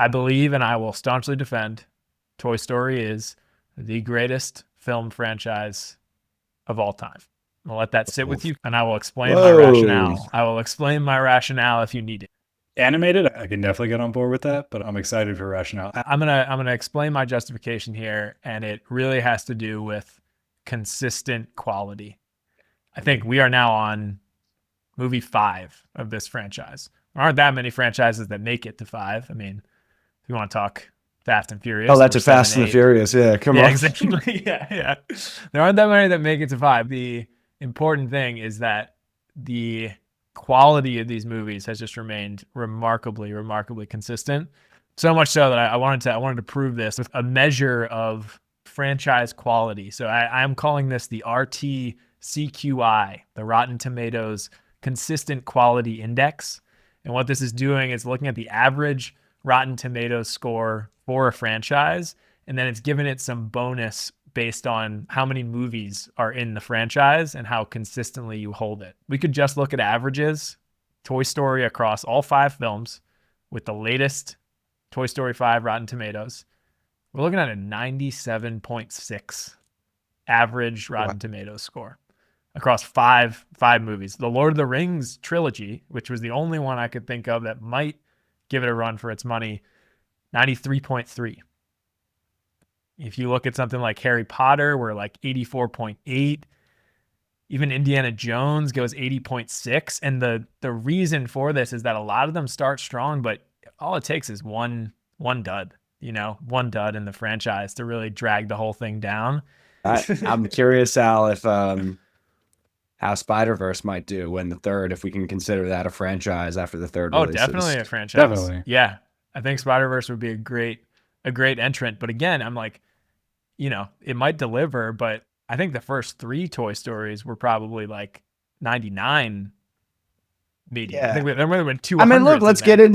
I believe and I will staunchly defend Toy Story is the greatest film franchise of all time. I'll let that sit with you and I will explain my Whoa. rationale. I will explain my rationale if you need it. Animated, I can definitely get on board with that, but I'm excited for rationale. I'm gonna explain my justification here, and it really has to do with consistent quality. I think we are now on movie 5 of this franchise. There aren't that many franchises that make it to 5. I mean, if you want to talk Fast and Furious, Oh, that's number a Fast 7, and the 8. Furious. Yeah, come Yeah, on. exactly. Yeah. There aren't that many that make it to 5. The important thing is that the quality of these movies has just remained remarkably consistent. So much so that I wanted to prove this with a measure of franchise quality. So I'm calling this the RTCQI, the Rotten Tomatoes Consistent Quality Index. And what this is doing is looking at the average Rotten Tomatoes score for a franchise, and then it's given it some bonus based on how many movies are in the franchise and how consistently you hold it. We could just look at averages. Toy Story across all 5 films with the latest Toy Story 5 Rotten Tomatoes. We're looking at a 97.6 average Rotten Tomatoes score across five movies. The Lord of the Rings trilogy, which was the only one I could think of that might give it a run for its money, 93.3. If you look at something like Harry Potter, we're like 84.8. Even Indiana Jones goes 80.6. And the reason for this is that a lot of them start strong, but all it takes is one dud, one dud in the franchise to really drag the whole thing down. I'm curious, Al, if how Spider-Verse might do when the third, if we can consider that a franchise after the third Oh, releases. definitely a franchise. Definitely. Yeah. I think Spider-Verse would be a great entrant. But again, I'm like, it might deliver, but I think the first 3 Toy Stories were probably like 99 median. Yeah. I think there might have been 200. I mean, look, let's get into